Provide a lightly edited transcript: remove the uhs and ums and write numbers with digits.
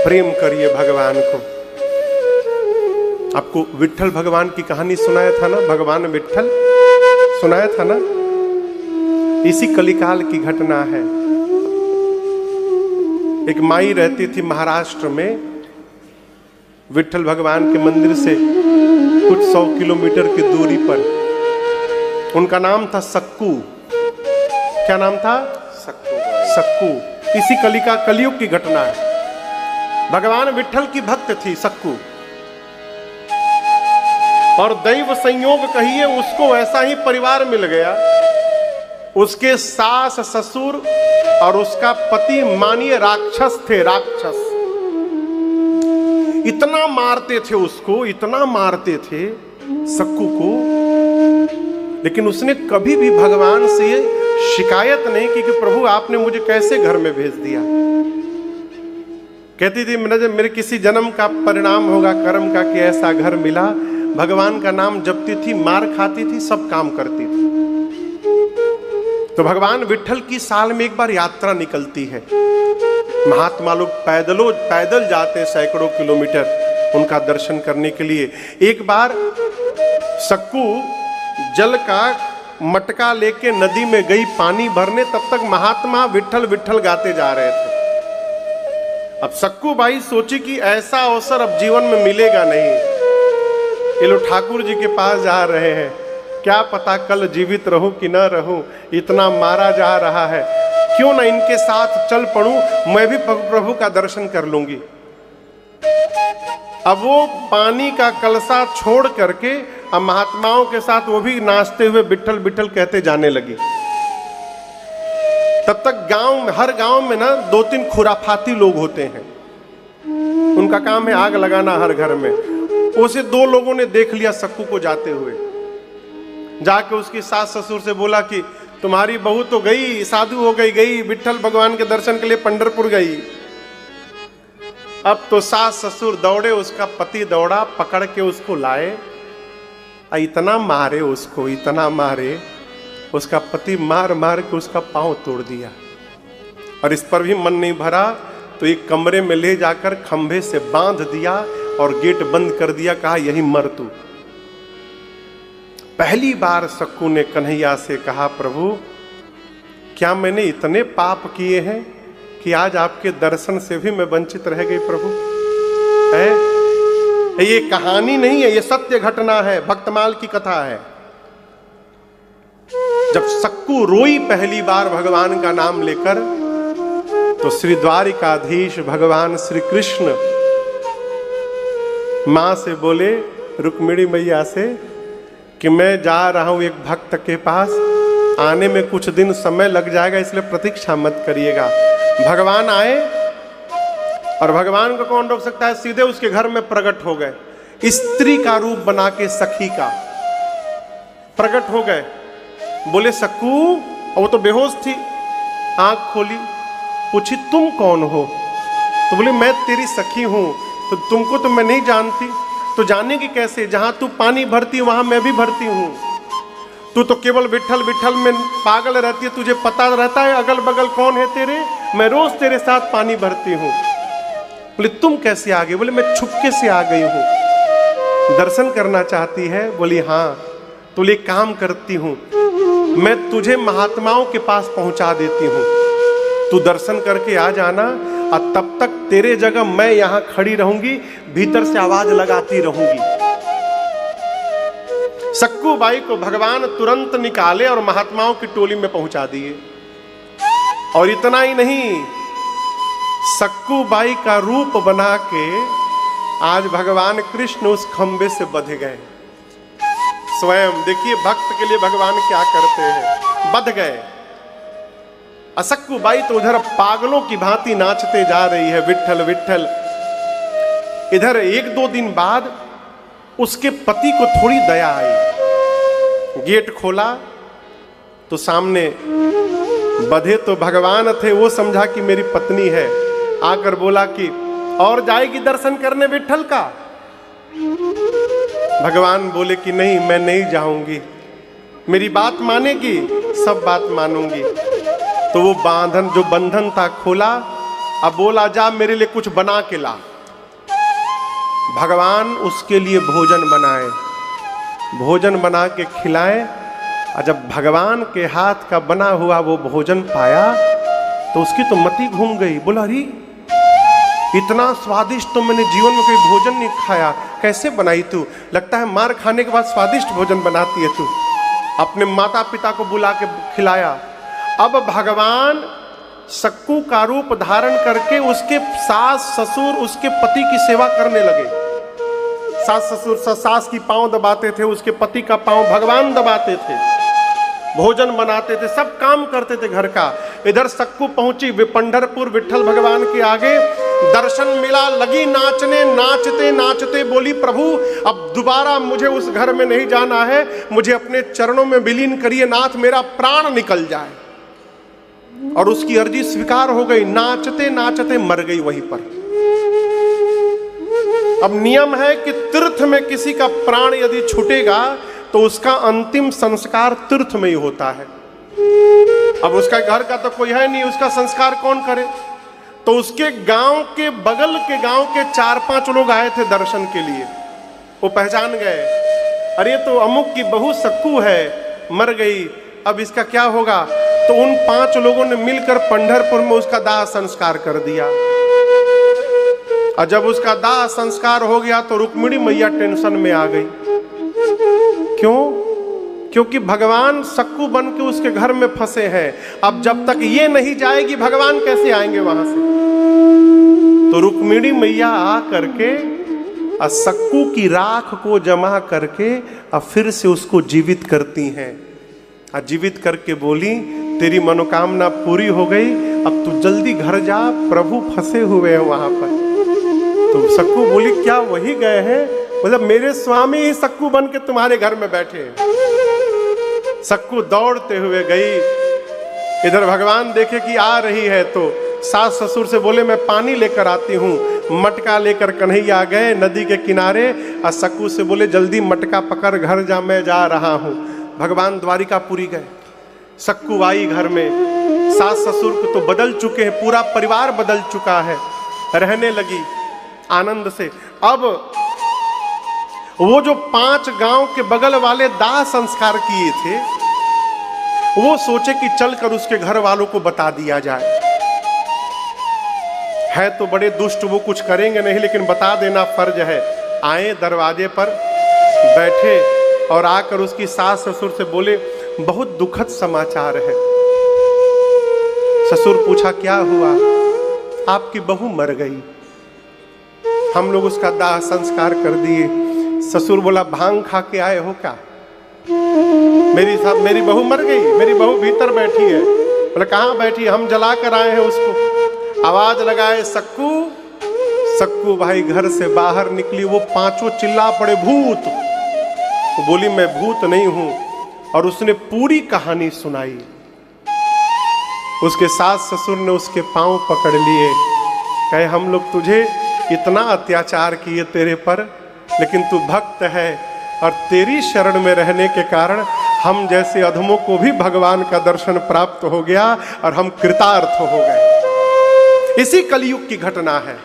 प्रेम करिए भगवान को। आपको विट्ठल भगवान की कहानी सुनाया था ना, भगवान विट्ठल सुनाया था ना, इसी कलिकाल की घटना है। एक माई रहती थी महाराष्ट्र में, विट्ठल भगवान के मंदिर से कुछ 100 किलोमीटर की दूरी पर। उनका नाम था सक्कू। क्या नाम था? सक्कू। सक्कू। इसी कलयुग की घटना है। भगवान विट्ठल की भक्त थी सक्कू, और दैव संयोग कहिए उसको ऐसा ही परिवार मिल गया। उसके सास ससुर और उसका पति मानिए राक्षस थे, राक्षस। इतना मारते थे उसको, इतना मारते थे सक्कू को, लेकिन उसने कभी भी भगवान से शिकायत नहीं की कि प्रभु आपने मुझे कैसे घर में भेज दिया। कहती थी मेरे किसी जन्म का परिणाम होगा कर्म का कि ऐसा घर मिला। भगवान का नाम जपती थी, मार खाती थी, सब काम करती थी। तो भगवान विट्ठल की साल में एक बार यात्रा निकलती है। महात्मा लोग पैदल जाते सैकड़ों किलोमीटर उनका दर्शन करने के लिए। एक बार सक्कू जल का मटका लेके नदी में गई पानी भरने, तब तक महात्मा विट्ठल विट्ठल गाते जा रहे थे। अब सक्कू बाई सोची कि ऐसा अवसर अब जीवन में मिलेगा नहीं। ये लोग ठाकुर जी के पास जा रहे हैं, क्या पता कल जीवित रहूं कि ना रहूं, इतना मारा जा रहा है, क्यों ना इनके साथ चल पड़ूं, मैं भी प्रभु का दर्शन कर लूंगी। अब वो पानी का कलसा छोड़ करके अब महात्माओं के साथ वो भी नाचते हुए विट्ठल विट्ठल कहते जाने लगी। तब तक हर गांव में ना 2-3 खुराफाती लोग होते हैं, उनका काम है आग लगाना हर घर में। उसे 2 लोगों ने देख लिया सक्कू को जाते हुए, जाके उसकी सास ससुर से बोला कि तुम्हारी बहू तो गई, साधु हो गई विट्ठल भगवान के दर्शन के लिए पंढरपुर गई। अब तो सास ससुर दौड़े, उसका पति दौड़ा, पकड़ के उसको लाए। इतना मारे उसको, इतना मारे, उसका पति मार मार के उसका पांव तोड़ दिया। और इस पर भी मन नहीं भरा तो एक कमरे में ले जाकर खंभे से बांध दिया और गेट बंद कर दिया, कहा यही मर तू। पहली बार सक्कू ने कन्हैया से कहा, प्रभु क्या मैंने इतने पाप किए हैं कि आज आपके दर्शन से भी मैं वंचित रह गई प्रभु? है ये कहानी नहीं है, ये सत्य घटना है, भक्तमाल की कथा है। जब सक्कू रोई पहली बार भगवान का नाम लेकर, तो श्री द्वारिकाधीश भगवान श्री कृष्ण मां से बोले, रुक्मिणी मैया से, कि मैं जा रहा हूं एक भक्त के पास, आने में कुछ दिन समय लग जाएगा, इसलिए प्रतीक्षा मत करिएगा। भगवान आए, और भगवान को कौन रोक सकता है, सीधे उसके घर में प्रकट हो गए। स्त्री का रूप बना के सखी का प्रकट हो गए। बोले सक्कू, और वो तो बेहोश थी, आंख खोली, पूछी तुम कौन हो? तो बोले मैं तेरी सखी हूं। तो तुमको तो मैं नहीं जानती। तो जानेगी कैसे, जहां तू पानी भरती वहां मैं भी भरती हूं। तू तो केवल विट्ठल विट्ठल में पागल रहती है, तुझे पता रहता है अगल बगल कौन है तेरे, मैं रोज तेरे साथ पानी भरती हूं। बोले तुम कैसे आ गई? बोले मैं छुपके से आ गई हूं। दर्शन करना चाहती है? बोली हाँ। तो बोले काम करती हूं, मैं तुझे महात्माओं के पास पहुंचा देती हूं, तू दर्शन करके आ जाना, और तब तक तेरे जगह मैं यहां खड़ी रहूंगी, भीतर से आवाज लगाती रहूंगी। सक्कू बाई को भगवान तुरंत निकाले और महात्माओं की टोली में पहुंचा दिए। और इतना ही नहीं, सक्कू बाई का रूप बना के आज भगवान कृष्ण उस खंबे से बंध गए। स्वयं देखिए भक्त के लिए भगवान क्या करते हैं, बंध गए। सक्कू बाई तो उधर पागलों की भांति नाचते जा रही है, विट्ठल विट्ठल। इधर 1-2 दिन बाद उसके पति को थोड़ी दया आई। गेट खोला तो सामने बधे तो भगवान थे, वो समझा कि मेरी पत्नी है। आकर बोला कि और जाएगी दर्शन करने विट्ठल का? भगवान बोले कि नहीं, मैं नहीं जाऊंगी, मेरी बात मानेगी? सब बात मानूंगी। तो वो बंधन था खोला अब बोला जा मेरे लिए कुछ बना के ला। भगवान उसके लिए भोजन बनाए, भोजन बना के खिलाए। और जब भगवान के हाथ का बना हुआ वो भोजन पाया तो उसकी तो मति घूम गई। बोला अरे इतना स्वादिष्ट तो मैंने जीवन में कोई भोजन नहीं खाया, कैसे बनाई तू? लगता है मार खाने के बाद स्वादिष्ट भोजन बनाती है तू। अपने माता पिता को बुला के खिलाया। अब भगवान सक्कू का रूप धारण करके उसके सास ससुर उसके पति की सेवा करने लगे। सास ससुर सास की पांव दबाते थे, उसके पति का पांव भगवान दबाते थे, भोजन बनाते थे, सब काम करते थे घर का। इधर सक्कू पहुंची पंढरपुर विठल भगवान के आगे, दर्शन मिला, लगी नाचने, नाचते नाचते बोली प्रभु अब दोबारा मुझे उस घर में नहीं जाना है, मुझे अपने चरणों में विलीन करिए नाथ, मेरा प्राण निकल जाए। और उसकी अर्जी स्वीकार हो गई, नाचते नाचते मर गई वहीं पर। अब नियम है कि तीर्थ में किसी का प्राण यदि छूटेगा तो उसका अंतिम संस्कार तीर्थ में ही होता है। अब उसका घर का तो कोई है नहीं, उसका संस्कार कौन करे? तो उसके गांव के बगल के गांव के 4-5 लोग आए थे दर्शन के लिए। वो पहचान गए, अरे तो अमुक की बहू सक्कू है, मर गई, अब इसका क्या होगा? तो उन 5 लोगों ने मिलकर पंढरपुर में उसका दाह संस्कार कर दिया। और जब उसका दाह संस्कार हो गया तो रुक्मिणी मैया टेंशन में आ गई। क्यों? क्योंकि भगवान सक्कू बन के उसके घर में फंसे हैं। अब जब तक ये नहीं जाएगी भगवान कैसे आएंगे वहां से? तो रुक्मिणी मैया आ करके सक्कू की राख को जमा करके और फिर से उसको जीवित करती हैं। और जीवित करके बोली तेरी मनोकामना पूरी हो गई, अब तू जल्दी घर जा, प्रभु फंसे हुए हैं वहां पर। तो सक्कू बोली क्या वही गए हैं? मतलब मेरे स्वामी ही सक्कू बन के तुम्हारे घर में बैठे हैं। सक्कू दौड़ते हुए गई। इधर भगवान देखे कि आ रही है तो सास ससुर से बोले मैं पानी लेकर आती हूँ। मटका लेकर कन्हैया गए नदी के किनारे और सक्कू से बोले जल्दी मटका पकड़ घर जा, मैं जा रहा हूँ। भगवान द्वारिकापुरी गए। सक्कू आई घर में, सास ससुर को तो बदल चुके हैं, पूरा परिवार बदल चुका है, रहने लगी आनंद से। अब वो जो 5 गांव के बगल वाले दाह संस्कार किए थे वो सोचे कि चलकर उसके घर वालों को बता दिया जाए। है तो बड़े दुष्ट, वो कुछ करेंगे नहीं लेकिन बता देना फर्ज है। आए दरवाजे पर बैठे और आकर उसकी सास ससुर से बोले बहुत दुखद समाचार है। ससुर पूछा क्या हुआ? आपकी बहू मर गई, हम लोग उसका दाह संस्कार कर दिए। ससुर बोला भांग खा के आए हो क्या? मेरी बहू मर गई, मेरी बहू भीतर बैठी है। बोला कहाँ बैठी? हम जला कर आए हैं उसको। आवाज लगाए सक्कू। सक्कू भाई घर से बाहर निकली, वो 5 चिल्ला पड़े भूत। वो बोली मैं भूत नहीं हूं, और उसने पूरी कहानी सुनाई। उसके सास ससुर ने उसके पांव पकड़ लिए, कहे हम लोग तुझे इतना अत्याचार किए तेरे पर, लेकिन तू भक्त है और तेरी शरण में रहने के कारण हम जैसे अधमों को भी भगवान का दर्शन प्राप्त हो गया और हम कृतार्थ हो गए। इसी कलयुग की घटना है।